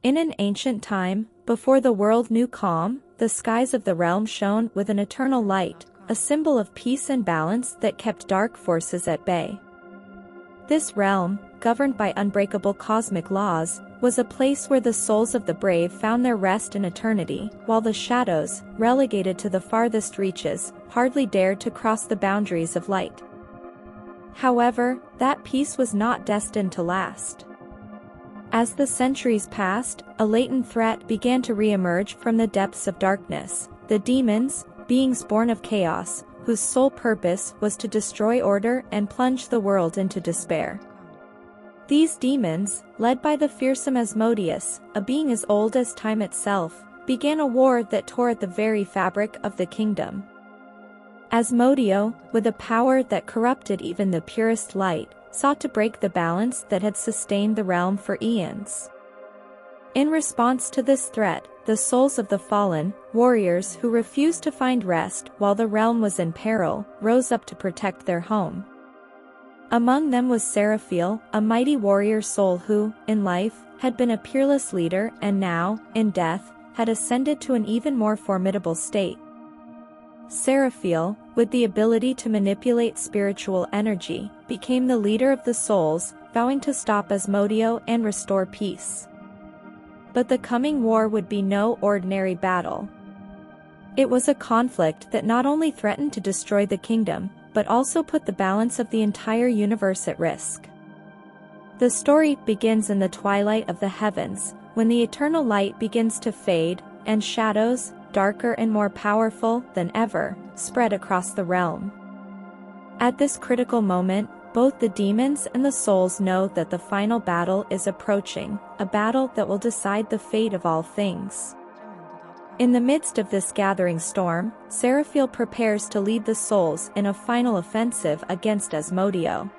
In an ancient time, before the world knew calm, the skies of the realm shone with an eternal light, a symbol of peace and balance that kept dark forces at bay. This realm, governed by unbreakable cosmic laws, was a place where the souls of the brave found their rest in eternity, while the shadows, relegated to the farthest reaches, hardly dared to cross the boundaries of light. However, that peace was not destined to last. As the centuries passed, a latent threat began to re-emerge from the depths of darkness: the demons, beings born of chaos, whose sole purpose was to destroy order and plunge the world into despair. These demons, led by the fearsome Asmodeus, a being as old as time itself, began a war that tore at the very fabric of the kingdom. Asmodeo, with a power that corrupted even the purest light, sought to break the balance that had sustained the realm for eons. In response to this threat, the souls of the fallen, warriors who refused to find rest while the realm was in peril, rose up to protect their home. Among them was Seraphiel, a mighty warrior soul who, in life, had been a peerless leader and now, in death, had ascended to an even more formidable state. Seraphiel, with the ability to manipulate spiritual energy, became the leader of the souls, vowing to stop Asmodeo and restore peace. But the coming war would be no ordinary battle. It was a conflict that not only threatened to destroy the kingdom, but also put the balance of the entire universe at risk. The story begins in the twilight of the heavens, when the eternal light begins to fade, and shadows, darker and more powerful than ever, spread across the realm. At this critical moment, both the demons and the souls know that the final battle is approaching, a battle that will decide the fate of all things. In the midst of this gathering storm, Seraphiel prepares to lead the souls in a final offensive against Asmodeo.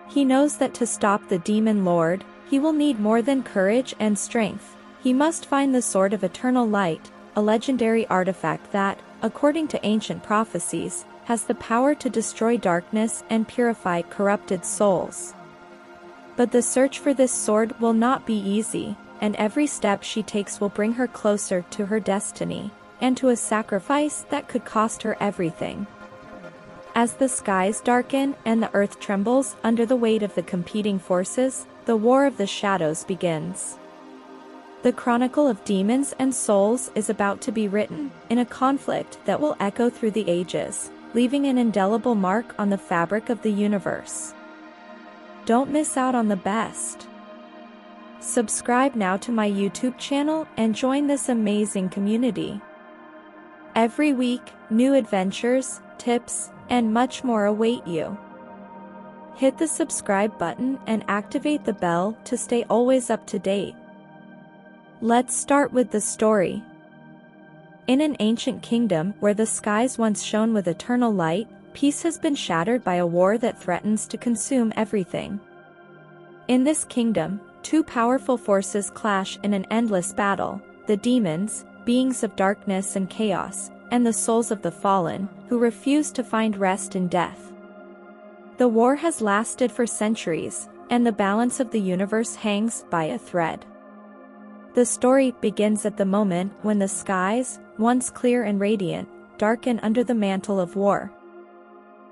He knows that to stop the demon lord, he will need more than courage and strength. He must find the Sword of Eternal Light, a legendary artifact that, according to ancient prophecies, has the power to destroy darkness and purify corrupted souls. But the search for this sword will not be easy, and every step she takes will bring her closer to her destiny, and to a sacrifice that could cost her everything. As the skies darken and the earth trembles under the weight of the competing forces, the War of the Shadows begins. The chronicle of demons and souls is about to be written, in a conflict that will echo through the ages, leaving an indelible mark on the fabric of the universe. Don't miss out on the best. Subscribe now to my YouTube channel and join this amazing community. Every week, new adventures, tips, and much more await you. Hit the subscribe button and activate the bell to stay always up to date. Let's start with the story. In an ancient kingdom where the skies once shone with eternal light, peace has been shattered by a war that threatens to consume everything. In this kingdom, two powerful forces clash in an endless battle: the demons, beings of darkness and chaos, and the souls of the fallen, who refuse to find rest in death. The war has lasted for centuries, and the balance of the universe hangs by a thread. The story begins at the moment when the skies, once clear and radiant, darken under the mantle of war.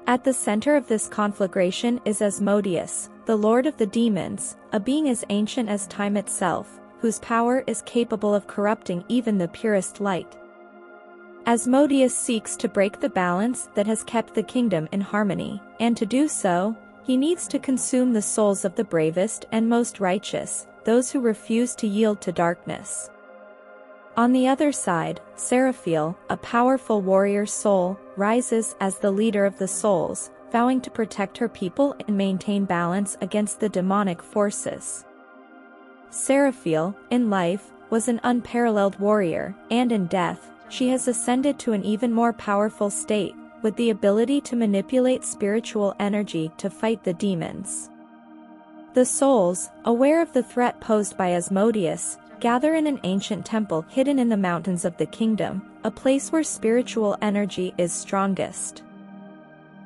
At the center of this conflagration is Asmodeus, the lord of the demons, a being as ancient as time itself, whose power is capable of corrupting even the purest light. Asmodeus seeks to break the balance that has kept the kingdom in harmony, and to do so, he needs to consume the souls of the bravest and most righteous, those who refuse to yield to darkness. On the other side, Seraphiel, a powerful warrior soul, rises as the leader of the souls, vowing to protect her people and maintain balance against the demonic forces. Seraphiel, in life, was an unparalleled warrior, and in death, she has ascended to an even more powerful state, with the ability to manipulate spiritual energy to fight the demons. The souls, aware of the threat posed by Asmodeus, gather in an ancient temple hidden in the mountains of the kingdom, a place where spiritual energy is strongest.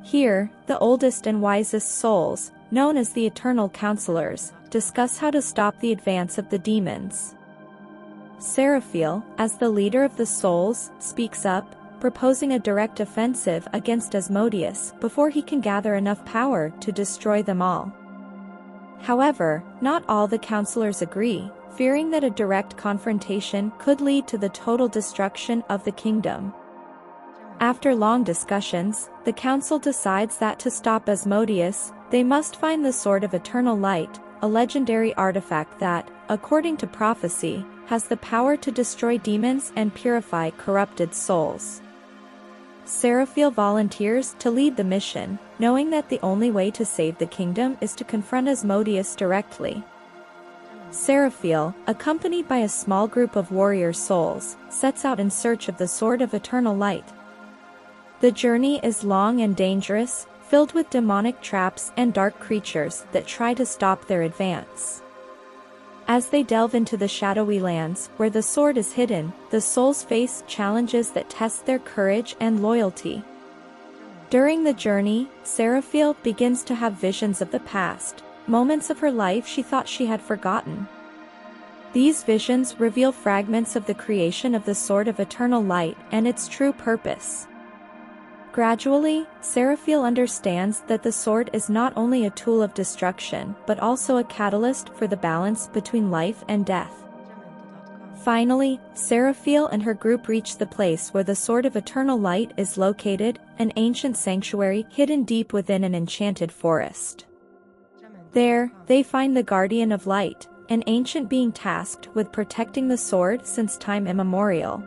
Here, the oldest and wisest souls, known as the Eternal Counselors, discuss how to stop the advance of the demons. Seraphiel, as the leader of the souls, speaks up, proposing a direct offensive against Asmodeus before he can gather enough power to destroy them all. However, not all the counselors agree, fearing that a direct confrontation could lead to the total destruction of the kingdom. After long discussions, the council decides that to stop Asmodeus, they must find the Sword of Eternal Light, a legendary artifact that, according to prophecy, has the power to destroy demons and purify corrupted souls. Seraphiel volunteers to lead the mission, knowing that the only way to save the kingdom is to confront Asmodeus directly. Seraphiel, accompanied by a small group of warrior souls, sets out in search of the Sword of Eternal Light. The journey is long and dangerous, filled with demonic traps and dark creatures that try to stop their advance. As they delve into the shadowy lands where the sword is hidden, the souls face challenges that test their courage and loyalty. During the journey, Seraphiel begins to have visions of the past, moments of her life she thought she had forgotten. These visions reveal fragments of the creation of the Sword of Eternal Light and its true purpose. Gradually, Seraphiel understands that the sword is not only a tool of destruction but also a catalyst for the balance between life and death. Finally, Seraphiel and her group reach the place where the Sword of Eternal Light is located, an ancient sanctuary hidden deep within an enchanted forest. There, they find the Guardian of Light, an ancient being tasked with protecting the sword since time immemorial.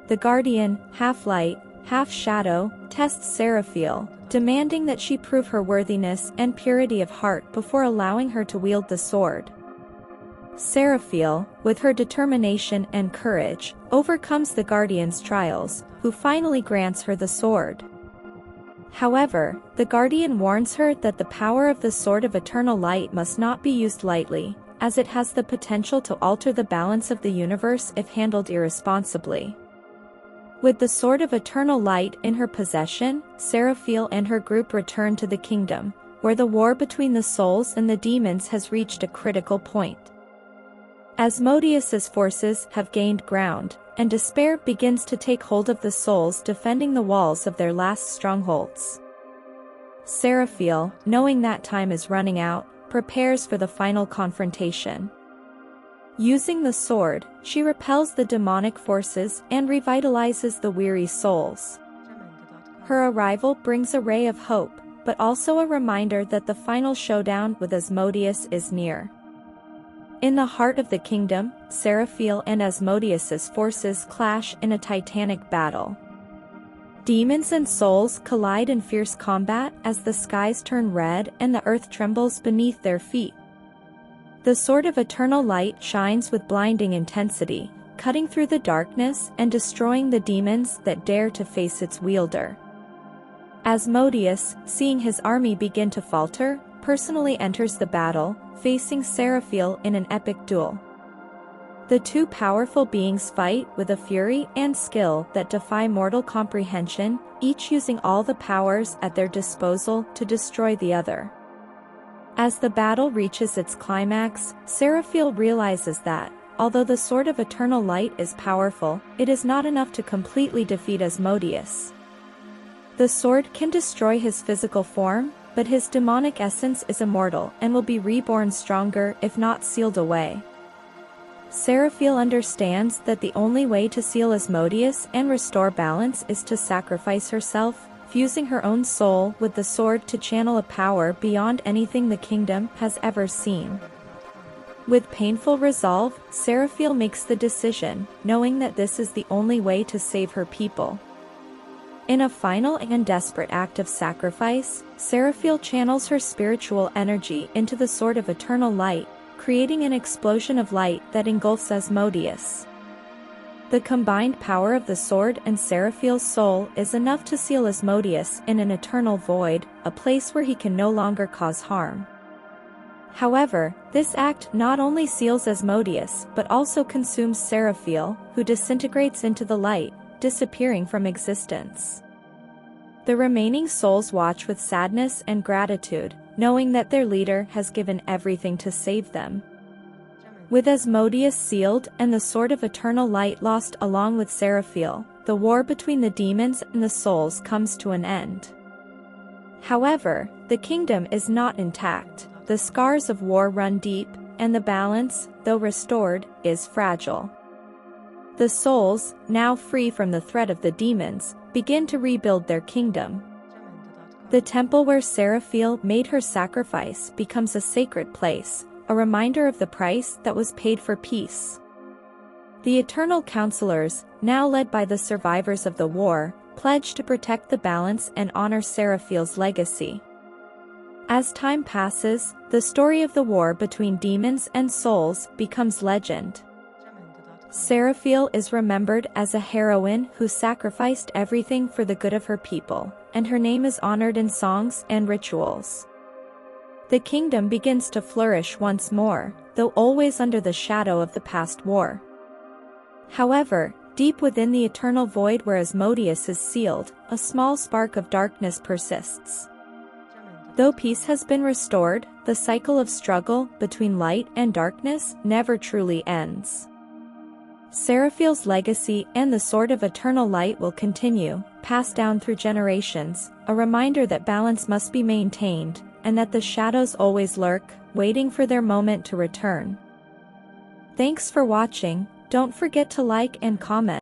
The Guardian, half light, half shadow, tests Seraphiel, demanding that she prove her worthiness and purity of heart before allowing her to wield the sword. Seraphiel, with her determination and courage, overcomes the Guardian's trials, who finally grants her the sword. However, the Guardian warns her that the power of the Sword of Eternal Light must not be used lightly, as it has the potential to alter the balance of the universe if handled irresponsibly. With the Sword of Eternal Light in her possession, Seraphiel and her group return to the kingdom, where the war between the souls and the demons has reached a critical point. Asmodeus's forces have gained ground, and despair begins to take hold of the souls defending the walls of their last strongholds. Seraphiel, knowing that time is running out, prepares for the final confrontation. Using the sword, she repels the demonic forces and revitalizes the weary souls. Her arrival brings a ray of hope, but also a reminder that the final showdown with Asmodeus is near. In the heart of the kingdom, Seraphiel and Asmodeus's forces clash in a titanic battle. Demons and souls collide in fierce combat as the skies turn red and the earth trembles beneath their feet. The Sword of Eternal Light shines with blinding intensity, cutting through the darkness and destroying the demons that dare to face its wielder. Asmodeus, seeing his army begin to falter, personally enters the battle, facing Seraphiel in an epic duel. The two powerful beings fight with a fury and skill that defy mortal comprehension, each using all the powers at their disposal to destroy the other. As the battle reaches its climax, Seraphiel realizes that, although the Sword of Eternal Light is powerful, it is not enough to completely defeat Asmodeus. The sword can destroy his physical form, but his demonic essence is immortal and will be reborn stronger if not sealed away. Seraphiel understands that the only way to seal Asmodeus and restore balance is to sacrifice herself, fusing her own soul with the sword to channel a power beyond anything the kingdom has ever seen. With painful resolve, Seraphiel makes the decision, knowing that this is the only way to save her people. In a final and desperate act of sacrifice, Seraphiel channels her spiritual energy into the Sword of Eternal Light, creating an explosion of light that engulfs Asmodeus. The combined power of the sword and Seraphiel's soul is enough to seal Asmodeus in an eternal void, a place where he can no longer cause harm. However, this act not only seals Asmodeus but also consumes Seraphiel, who disintegrates into the light, disappearing from existence. The remaining souls watch with sadness and gratitude, knowing that their leader has given everything to save them. With Asmodeo sealed and the Sword of Eternal Light lost along with Seraphiel, the war between the demons and the souls comes to an end. However, the kingdom is not intact, the scars of war run deep, and the balance, though restored, is fragile. The souls, now free from the threat of the demons, begin to rebuild their kingdom. The temple where Seraphiel made her sacrifice becomes a sacred place, a reminder of the price that was paid for peace. The Eternal Counselors, now led by the survivors of the war, pledge to protect the balance and honor Seraphiel's legacy. As time passes, the story of the war between demons and souls becomes legend. Seraphiel is remembered as a heroine who sacrificed everything for the good of her people, and her name is honored in songs and rituals. The kingdom begins to flourish once more, though always under the shadow of the past war. However, deep within the eternal void where Asmodeo is sealed, a small spark of darkness persists. Though peace has been restored, the cycle of struggle between light and darkness never truly ends. Seraphiel's legacy and the Sword of Eternal Light will continue, passed down through generations, a reminder that balance must be maintained, and that the shadows always lurk, waiting for their moment to return. Thanks for watching. Don't forget to like and comment.